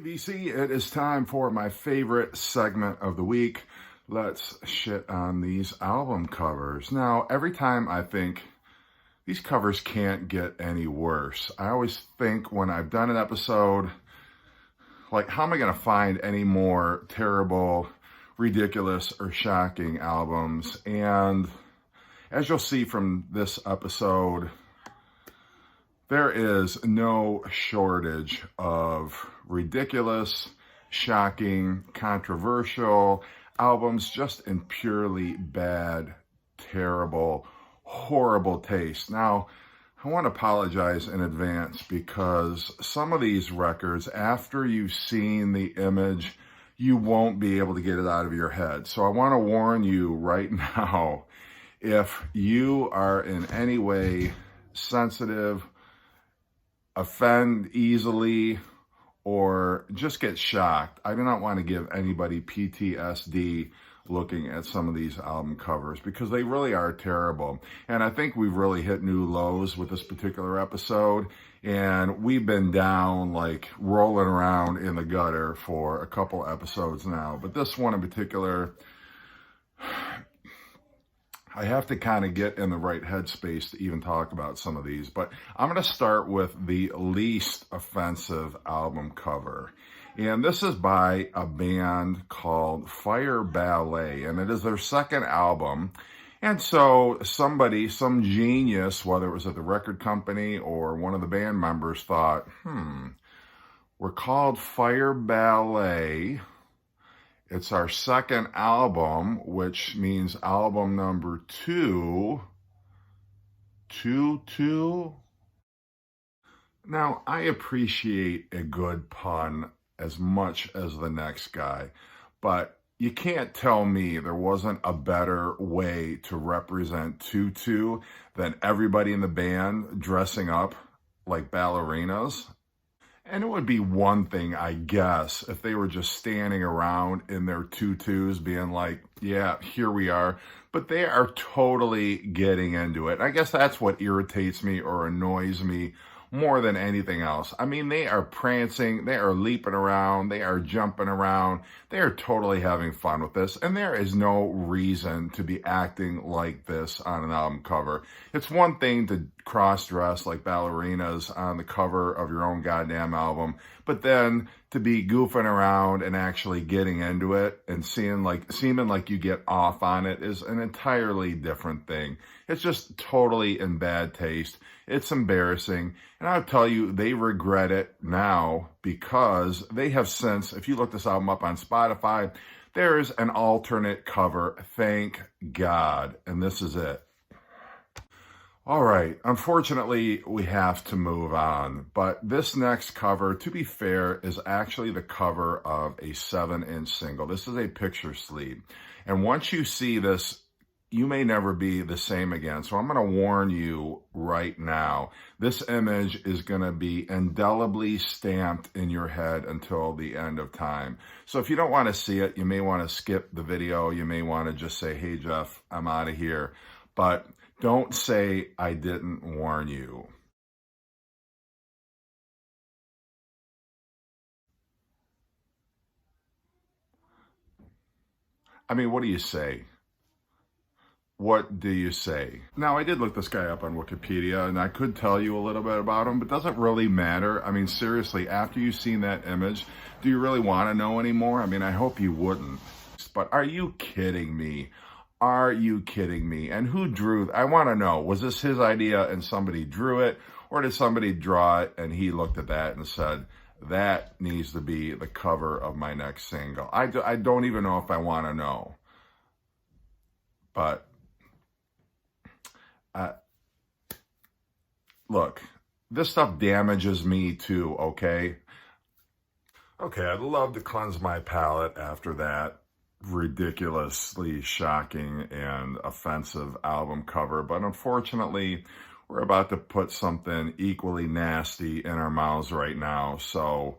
BBC, it is time for my favorite segment of the week. Let's shit on these album covers. Now, every time I think these covers can't get any worse, I always think when I've done an episode, like, how am I going to find any more terrible, ridiculous, or shocking albums? And as you'll see from this episode, there is no shortage of ridiculous, shocking, controversial albums just in purely bad, terrible, horrible taste. Now, I want to apologize in advance because some of these records, after you've seen the image, you won't be able to get it out of your head. So I want to warn you right now, if you are in any way sensitive, offend easily, or just get shocked, I do not want to give anybody PTSD looking at some of these album covers because they really are terrible. And I think we've really hit new lows with this particular episode, and we've been down, like, rolling around in the gutter for a couple episodes now. But this one in particular, I have to kind of get in the right headspace to even talk about some of these, but I'm going to start with the least offensive album cover. And this is by a band called Fire Ballet, and it is their second album. And so somebody, some genius, whether it was at the record company or one of the band members, thought, we're called Fire Ballet. It's our second album, which means album number 2. Now, I appreciate a good pun as much as the next guy, but you can't tell me there wasn't a better way to represent 2 than everybody in the band dressing up like ballerinas. And it would be one thing, I guess, if they were just standing around in their tutus being like, yeah, here we are. But they are totally getting into it. I guess that's what irritates me or annoys me more than anything else. I mean, they are prancing, they are leaping around, they are jumping around, they are totally having fun with this, and there is no reason to be acting like this on an album cover. It's one thing to cross-dress like ballerinas on the cover of your own goddamn album, but then to be goofing around and actually getting into it and seeming like you get off on it is an entirely different thing. It's just totally in bad taste. It's embarrassing. And I'll tell you, they regret it now because they have since, if you look this album up on Spotify, there is an alternate cover. Thank God. And this is it. All right, unfortunately, we have to move on, but this next cover, to be fair, is actually the cover of a 7-inch single. This is a picture sleeve, and once you see this, you may never be the same again. So I'm going to warn you right now, this image is going to be indelibly stamped in your head until the end of time. So if you don't want to see it, you may want to skip the video. You may want to just say, hey, Jeff, I'm out of here. But don't say I didn't warn you. I mean, what do you say? What do you say? Now, I did look this guy up on Wikipedia, and I could tell you a little bit about him, but it doesn't really matter. I mean, seriously, after you've seen that image, do you really want to know anymore? I mean, I hope you wouldn't. But are you kidding me? Are you kidding me? And who drew? I want to know, was this his idea and somebody drew it? Or did somebody draw it and he looked at that and said, that needs to be the cover of my next single? I don't even know if I want to know. But look, this stuff damages me too, okay? Okay, I'd love to cleanse my palate after that ridiculously shocking and offensive album cover, but unfortunately, we're about to put something equally nasty in our mouths right now, so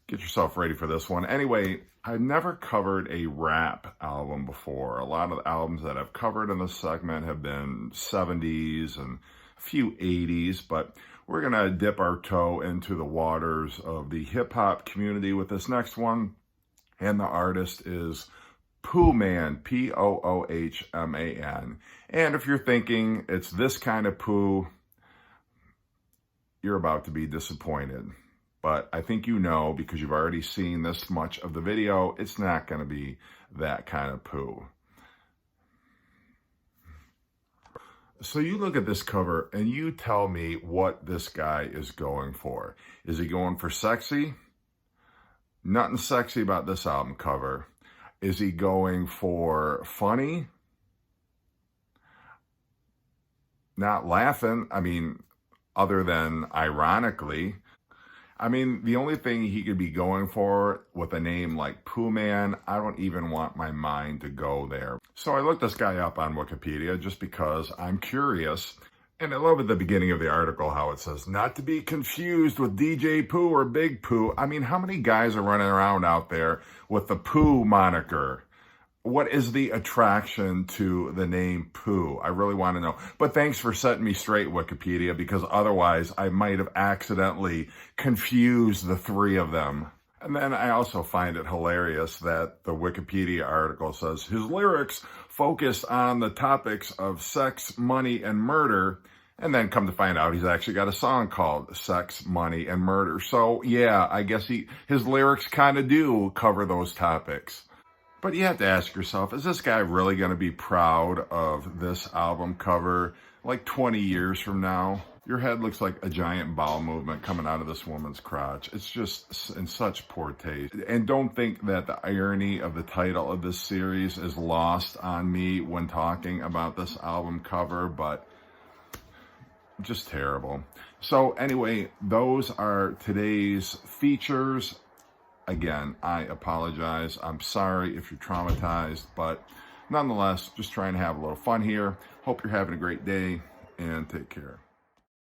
get yourself ready for this one. Anyway, I've never covered a rap album before. A lot of the albums that I've covered in this segment have been 70s and a few 80s, but we're going to dip our toe into the waters of the hip-hop community with this next one. And the artist is Pooh Man, Poohman. And if you're thinking it's this kind of Pooh, you're about to be disappointed. But I think you know, because you've already seen this much of the video, it's not going to be that kind of Pooh. So you look at this cover and you tell me what this guy is going for. Is he going for sexy? Nothing sexy about this album cover. Is he going for funny? Not laughing. I mean, other than ironically. I mean, the only thing he could be going for with a name like Pooh Man, I don't even want my mind to go there. So I looked this guy up on Wikipedia just because I'm curious. And I love at the beginning of the article how it says, not to be confused with DJ Pooh or Big Pooh. I mean, how many guys are running around out there with the Pooh moniker? What is the attraction to the name Pooh? I really want to know. But thanks for setting me straight, Wikipedia, because otherwise I might have accidentally confused the three of them. And then I also find it hilarious that the Wikipedia article says his lyrics focus on the topics of sex, money, and murder. And then come to find out he's actually got a song called Sex, Money, and Murder. So yeah, I guess his lyrics kind of do cover those topics. But you have to ask yourself, is this guy really going to be proud of this album cover like 20 years from now? Your head looks like a giant bowel movement coming out of this woman's crotch. It's just in such poor taste. And don't think that the irony of the title of this series is lost on me when talking about this album cover, but just terrible. So anyway, those are today's features. Again, I apologize. I'm sorry if you're traumatized, but nonetheless, just trying to have a little fun here. Hope you're having a great day, and take care.